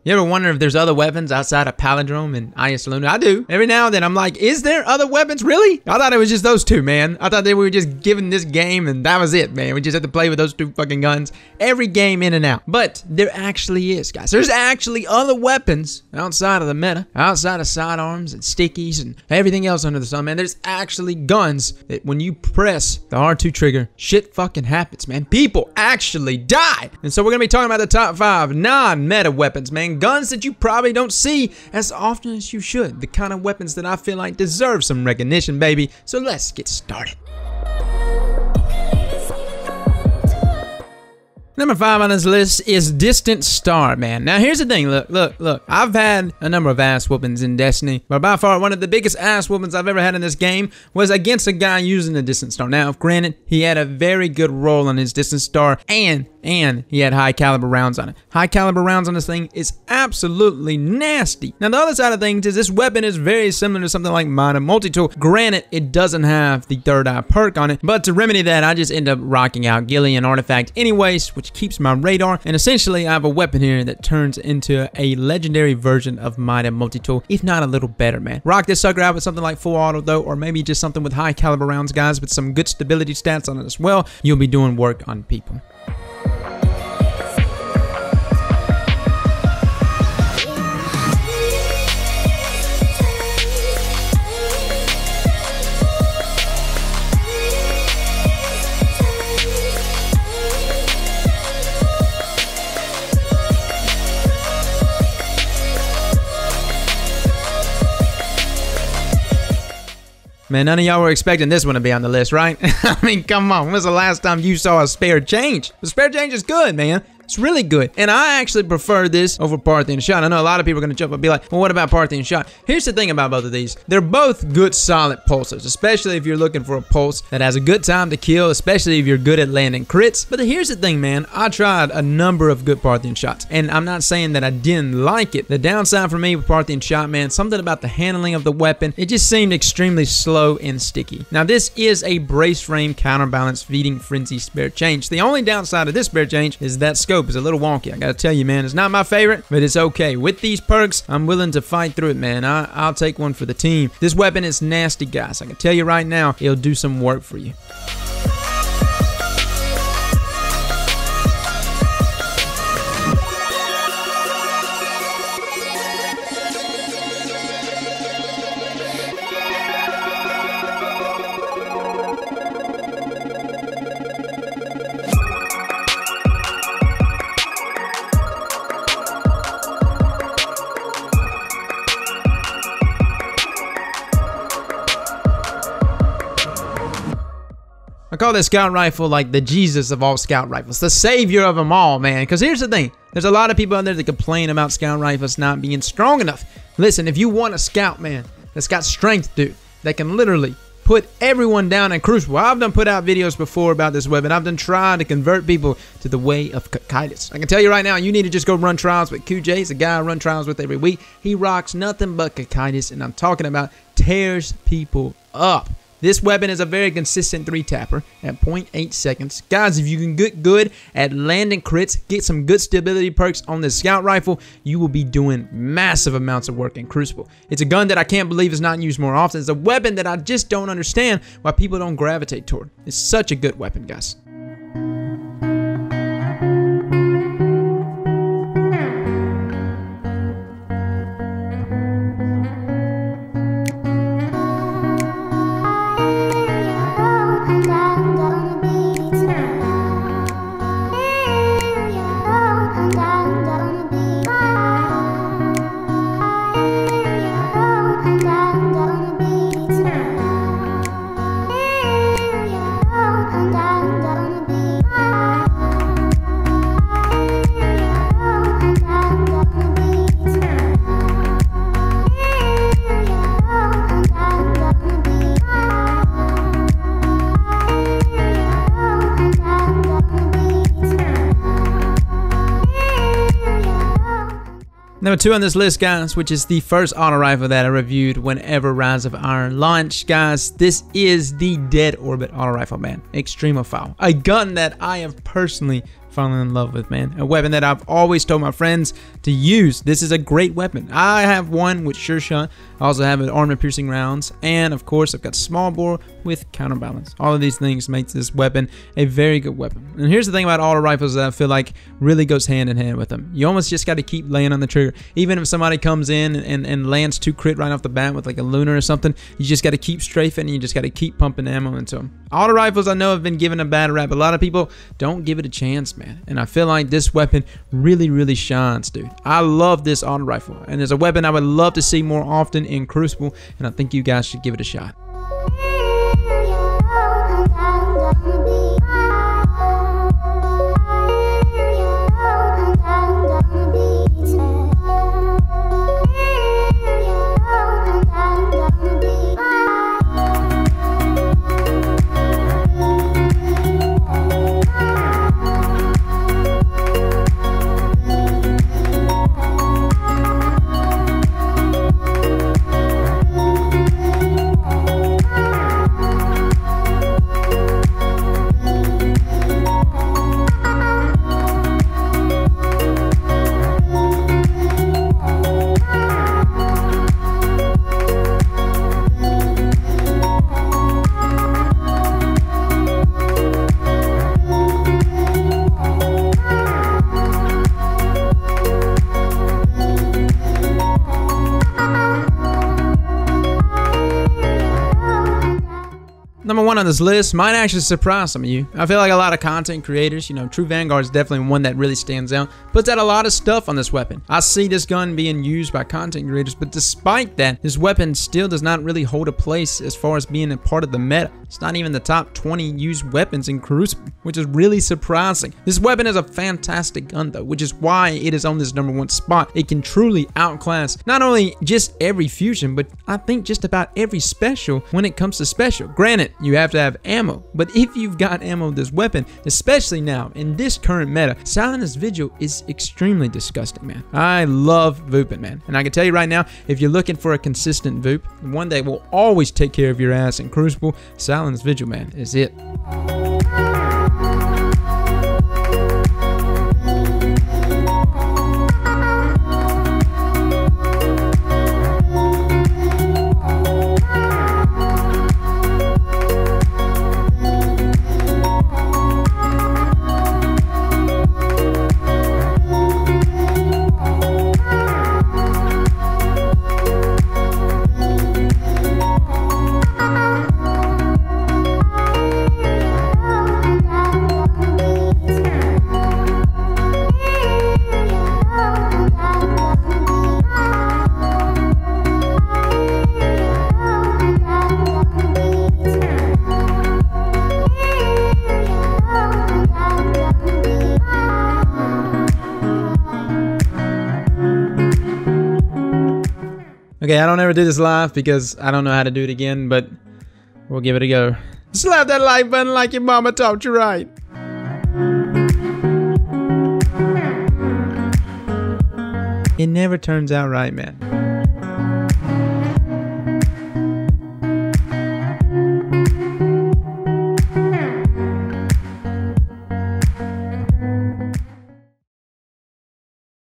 You ever wonder if there's other weapons outside of Palindrome and IS Luna? I do. Every now and then I'm like, is there other weapons? Really? I thought it was just those two, man. I thought they were just given this game and that was it, man. We just had to play with those two fucking guns every game in and out. But there actually is, guys. There's actually other weapons outside of the meta, outside of sidearms and stickies and everything else under the sun, man. There's actually guns that when you press the R2 trigger, shit fucking happens, man. People actually die. And so we're gonna be talking about the top 5 non-meta weapons, man. Guns that you probably don't see as often as you should. The kind of weapons that I feel like deserve some recognition, baby. So let's get started. Number 5 on this list is Distant Starman. Now here's the thing, look. I've had a number of ass whoopings in Destiny, but by far one of the biggest ass whoopings I've ever had in this game was against a guy using the Distant Star. Now, granted, he had a very good roll on his Distant Star, and he had high caliber rounds on it. High caliber rounds on this thing is absolutely nasty. Now the other side of things is this weapon is very similar to something like Modern Multi-Tool. Granted, it doesn't have the third eye perk on it, but to remedy that, I just end up rocking out Gillian Artifact anyways, which keeps my radar, and essentially I have a weapon here that turns into a legendary version of Mighty Multi-Tool, if not a little better, man. Rock this sucker out with something like full auto though, or maybe just something with high caliber rounds, guys, with some good stability stats on it as well. You'll be doing work on people. Man, none of y'all were expecting this one to be on the list, right? I mean, come on. When was the last time you saw a spare change? The spare change is good, man. It's really good. And I actually prefer this over Parthian Shot. I know a lot of people are going to jump up and be like, well, what about Parthian Shot? Here's the thing about both of these. They're both good, solid pulsers, especially if you're looking for a pulse that has a good time to kill, especially if you're good at landing crits. But here's the thing, man. I tried a number of good Parthian Shots, and I'm not saying that I didn't like it. The downside for me with Parthian Shot, man, something about the handling of the weapon, it just seemed extremely slow and sticky. Now, this is a brace frame counterbalance feeding frenzy spare change. The only downside of this spare change is that scope is a little wonky. I gotta tell you, man, it's not my favorite, but it's okay. With these perks, I'm willing to fight through it, man. I'll take one for the team. This weapon is nasty, guys. I can tell you right now, it'll do some work for you. I call this scout rifle like the Jesus of all scout rifles, the savior of them all, man. Because here's the thing, there's a lot of people out there that complain about scout rifles not being strong enough. Listen, if you want a scout, man, that's got strength, dude, that can literally put everyone down in Crucible. I've done put out videos before about this weapon. I've done trying to convert people to the way of Cocytus. I can tell you right now, you need to just go run trials with QJ. It's a guy I run trials with every week. He rocks nothing but Cocytus, and I'm talking about tears people up. This weapon is a very consistent 3-tapper at 0.8 seconds. Guys, if you can get good at landing crits, get some good stability perks on this scout rifle, you will be doing massive amounts of work in Crucible. It's a gun that I can't believe is not used more often. It's a weapon that I just don't understand why people don't gravitate toward. It's such a good weapon, guys. I'm Number 2 on this list, guys, which is the first auto rifle that I reviewed whenever Rise of Iron launched, guys. This is the Dead Orbit auto rifle, man. Extremophile. A gun that I have personally fallen in love with, man. A weapon that I've always told my friends to use. This is a great weapon. I have one with sure shot. I also have an armor piercing rounds, and of course I've got small bore with counterbalance. All of these things makes this weapon a very good weapon. And here's the thing about auto rifles that I feel like really goes hand in hand with them. You almost just got to keep laying on the trigger. Even if somebody comes in and lands 2 crit right off the bat with like a lunar or something, you just got to keep strafing and you just got to keep pumping ammo into them. Auto rifles I know have been given a bad rap. A lot of people don't give it a chance, man. And I feel like this weapon really shines, dude. I love this auto rifle, and it's a weapon I would love to see more often in Crucible, and I think you guys should give it a shot. Number 1 on this list might actually surprise some of you. I feel like a lot of content creators, you know, True Vanguard is definitely one that really stands out, puts out a lot of stuff on this weapon. I see this gun being used by content creators, but despite that, this weapon still does not really hold a place as far as being a part of the meta. It's not even the top 20 used weapons in Crucible, which is really surprising. This weapon is a fantastic gun though, which is why it is on this number 1 spot. It can truly outclass not only just every fusion, but I think just about every special when it comes to special. Granted, you have to have ammo, but if you've got ammo with this weapon, especially now in this current meta, Silence's Vigil is extremely disgusting, man. I love Vooping, man, and I can tell you right now, if you're looking for a consistent Voop, one that will always take care of your ass in Crucible, Silence's Vigil, man, is it. Okay, I don't ever do this live because I don't know how to do it again, but we'll give it a go. Slap that like button like your mama taught you right. It never turns out right, man.